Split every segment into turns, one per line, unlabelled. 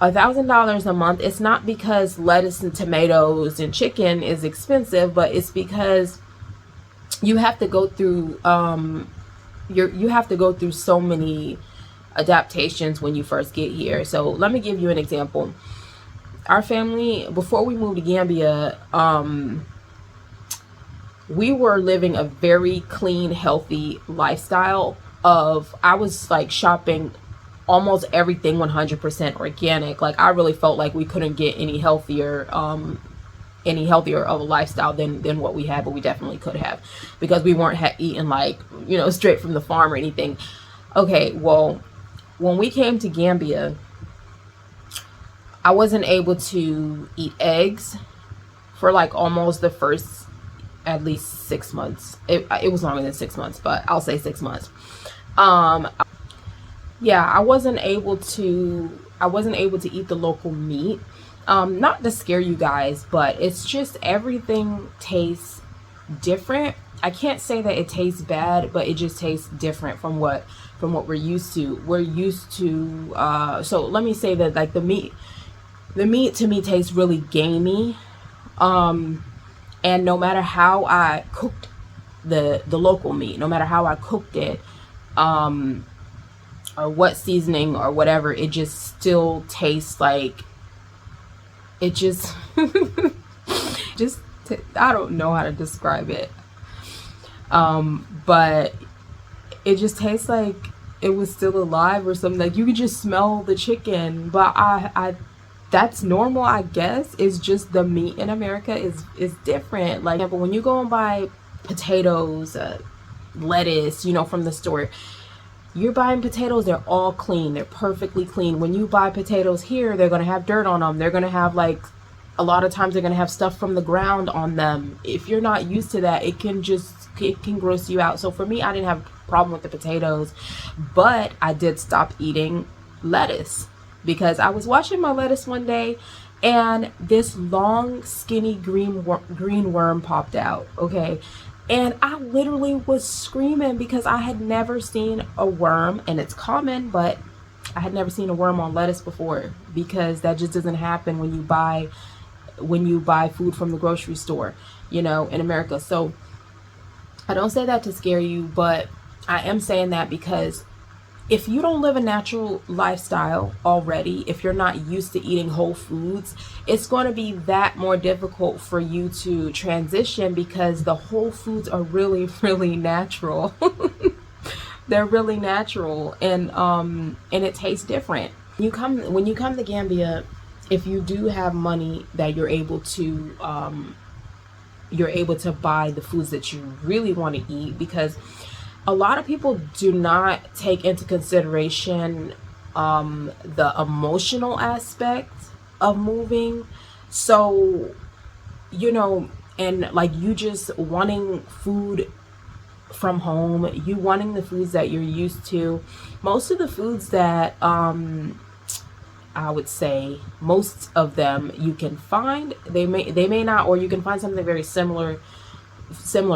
$1,000 a month. It's not because lettuce and tomatoes and chicken is expensive, but it's because you have to go through you have to go through so many adaptations when you first get here. So let me give you an example. Our family, before we moved to Gambia, we were living a very clean, healthy lifestyle. Of I was like shopping almost everything 100% organic. Like I really felt like we couldn't get any healthier of a lifestyle than what we had, but we definitely could have, because we weren't eating like, straight from the farm or anything. Okay, well, when we came to Gambia, I wasn't able to eat eggs for like almost the first at least 6 months. It was longer than 6 months, but I'll say 6 months. Um, yeah, I wasn't able to eat the local meat. Not to scare you guys, but it's just everything tastes different. I can't say that it tastes bad, but it just tastes different from what we're used to. We're used to so let me say that, like, the meat to me tastes really gamey. Um and no matter how I cooked the local meat, no matter how I cooked it, um or what seasoning or whatever, it just still tastes like it just just I don't know how to describe it. But it just tastes like it was still alive or something. Like you could just smell the chicken. But I that's normal, I guess. It's just the meat in America is different. Like, but when you go and buy potatoes, lettuce, from the store, you're buying potatoes, they're all clean, they're perfectly clean. When you buy potatoes here, they're going to have dirt on them. They're going to have, like, a lot of times they're going to have stuff from the ground on them. If you're not used to that, it can gross you out. So for me, I didn't have a problem with the potatoes, but I did stop eating lettuce because I was washing my lettuce one day and this long skinny green worm popped out. Okay, and I literally was screaming because I had never seen a worm, and it's common, but I had never seen a worm on lettuce before, because that just doesn't happen when you buy food from the grocery store, in America. So I don't say that to scare you, but I am saying that because if you don't live a natural lifestyle already, if you're not used to eating whole foods, it's going to be that more difficult for you to transition, because the whole foods are really, really natural. They're really natural, and it tastes different. When you come to Gambia, if you do have money that you're able to buy the foods that you really want to eat, because a lot of people do not take into consideration the emotional aspect of moving. So, and like you just wanting food from home, you wanting the foods that you're used to. Most of the foods that I would say most of them you can find, they may not, or you can find something very similar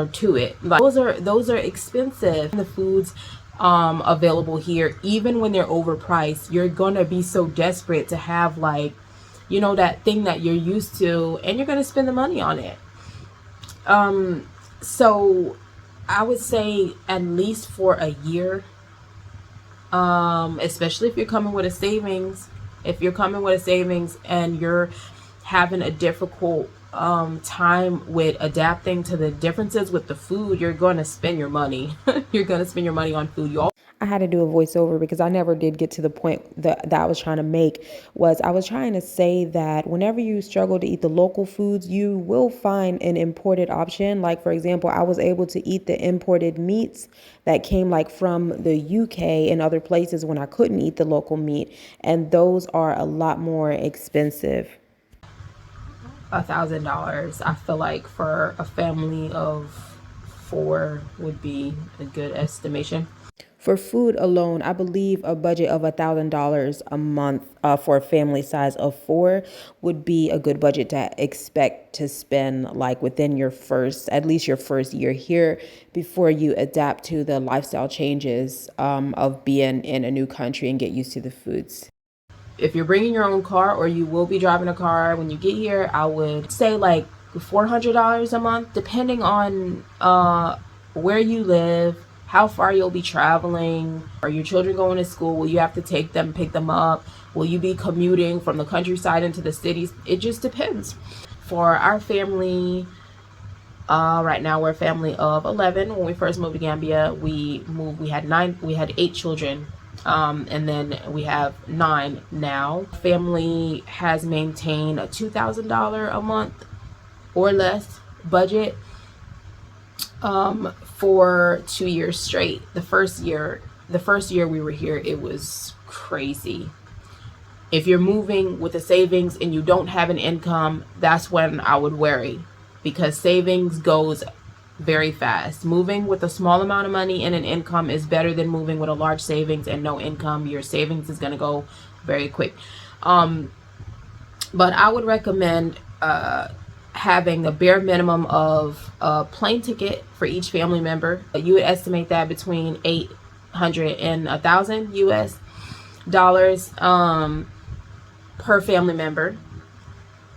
to it. Like those are expensive. The foods available here, even when they're overpriced, you're gonna be so desperate to have, like, that thing that you're used to, and you're gonna spend the money on it. So I would say at least for a year, especially if you're coming with a savings and you're having a difficult time with adapting to the differences with the food, you're going to spend your money. You're going to spend your money on food. I had to do a voiceover because I never did get to the point that I was trying to make. I was trying to say that whenever you struggle to eat the local foods, you will find an imported option. Like, for example, I was able to eat the imported meats that came, like, from the UK and other places when I couldn't eat the local meat, and those are a lot more expensive. $1,000, I feel like, for a family of four would be a good estimation. For food alone, I believe a budget of $1,000 a month for a family size of four would be a good budget to expect to spend, like, within at least your first year here, before you adapt to the lifestyle changes of being in a new country and get used to the foods. if you're bringing your own car or you will be driving a car when you get here, I would say like $400 a month, depending on where you live, how far you'll be traveling. Are your children going to school? Will you have to take them, pick them up? Will you be commuting from the countryside into the cities? It just depends. For our family, right now we're a family of 11. When we first moved to Gambia, we had 8 children. And then we have 9 now. Family has maintained a $2,000 a month or less budget for 2 years straight. The first year we were here, it was crazy. If you're moving with a savings and you don't have an income, that's when I would worry, because savings goes very fast. Moving with a small amount of money and an income is better than moving with a large savings and no income. Your savings is going to go very quick. But I would recommend having a bare minimum of a plane ticket for each family member. You would estimate that between $800 and $1,000 US dollars per family member,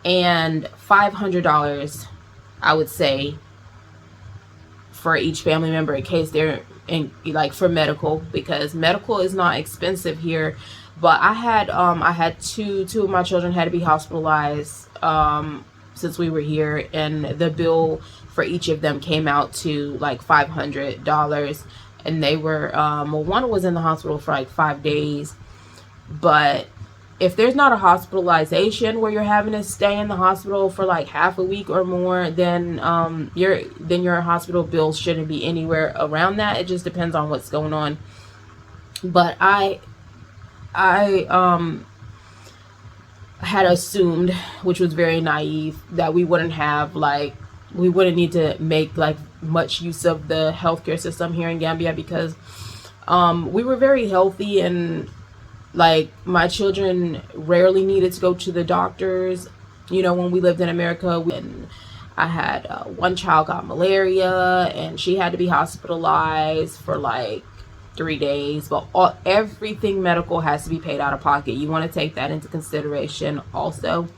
and $500 I would say for each family member in case they're in, like, for medical, because medical is not expensive here. But I had two of my children had to be hospitalized since we were here, and the bill for each of them came out to like $500, and they were one was in the hospital for like 5 days. But if there's not a hospitalization where you're having to stay in the hospital for like half a week or more, then your hospital bills shouldn't be anywhere around that. It just depends on what's going on. But I had assumed, which was very naive, that we wouldn't need to make like much use of the healthcare system here in Gambia, because we were very healthy, and like my children rarely needed to go to the doctors. When we lived in America, when I had one child got malaria and she had to be hospitalized for like 3 days, but everything medical has to be paid out of pocket. You want to take that into consideration also.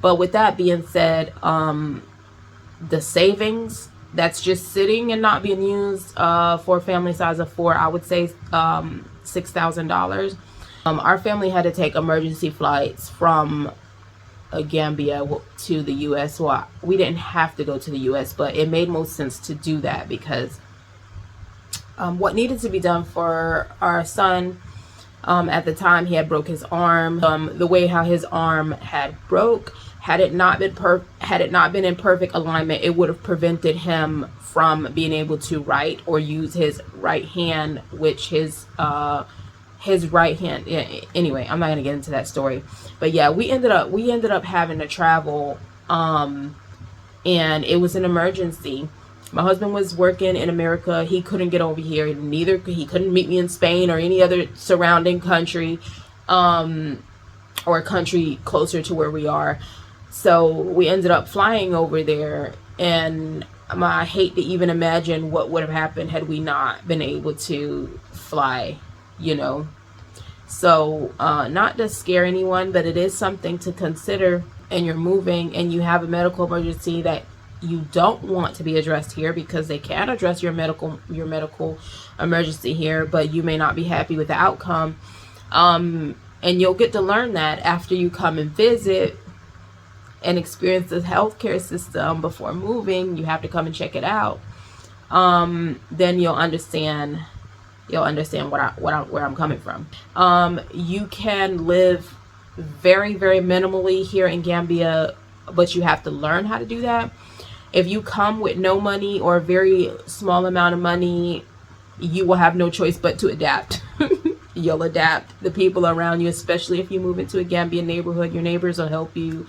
But with that being said, the savings that's just sitting and not being used for a family size of 4, I would say $6,000. Our family had to take emergency flights from Gambia to the U.S. Well, we didn't have to go to the U.S., but it made most sense to do that, because what needed to be done for our son, at the time, he had broke his arm. The way how his arm had broke, had it not been in perfect alignment, it would have prevented him from being able to write or use his right hand, which his right hand, yeah, anyway, I'm not gonna get into that story. But yeah, we ended up having to travel, and it was an emergency. My husband was working in America. He couldn't get over here. He couldn't meet me in Spain or any other surrounding country, or a country closer to where we are. So we ended up flying over there, and I hate to even imagine what would have happened had we not been able to fly, So not to scare anyone, but it is something to consider. And you're moving and you have a medical emergency that you don't want to be addressed here, because they can address your medical emergency here, but you may not be happy with the outcome. And you'll get to learn that after you come and visit and experience the healthcare system before moving. You have to come and check it out. Then you'll understand where I'm coming from. You can live very, very minimally here in Gambia, but you have to learn how to do that. If you come with no money or a very small amount of money, you will have no choice but to adapt. You'll adapt. The people around you, especially if you move into a Gambian neighborhood, your neighbors will help you.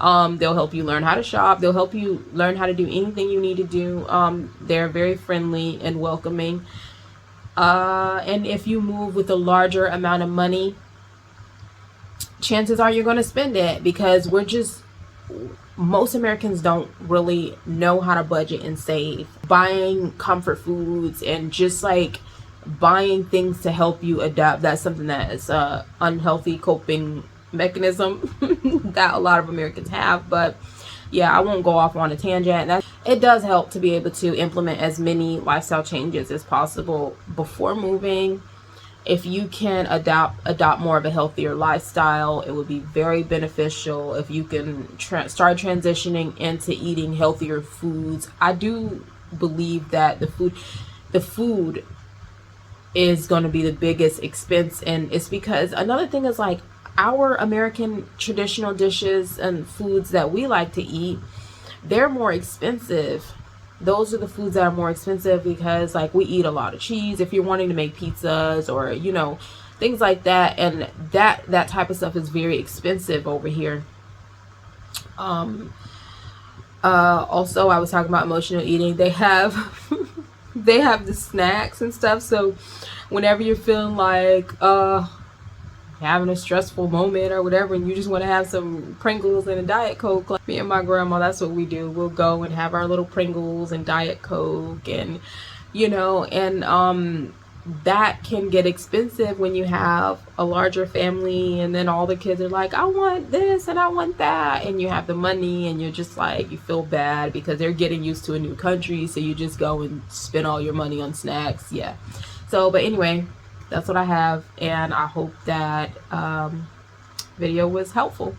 They'll help you learn how to shop. They'll help you learn how to do anything you need to do. They're very friendly and welcoming. And if you move with a larger amount of money, chances are you're going to spend it, because most Americans don't really know how to budget and save. Buying comfort foods and just like buying things to help you adapt, that's something that is unhealthy coping mechanism that a lot of Americans have. But yeah, I won't go off on a tangent. It does help to be able to implement as many lifestyle changes as possible before moving. If you can adopt more of a healthier lifestyle, it would be very beneficial. If you can start transitioning into eating healthier foods, I do believe that the food is going to be the biggest expense. And it's because another thing is, like, our American traditional dishes and foods that we like to eat, they're more expensive. Those are the foods that are more expensive because, like, we eat a lot of cheese if you're wanting to make pizzas or, you know, things like that. And that type of stuff is very expensive over here. Also, I was talking about emotional eating. They have they have the snacks and stuff. So whenever you're feeling like having a stressful moment or whatever, and you just want to have some Pringles and a Diet Coke, like me and my grandma, that's what we do. We'll go and have our little Pringles and Diet Coke, and you know, and that can get expensive when you have a larger family, and then all the kids are like, I want this and I want that, and you have the money, and you're just like, you feel bad because they're getting used to a new country, so you just go and spend all your money on snacks. Yeah. So, but anyway, that's what I have, and I hope that video was helpful.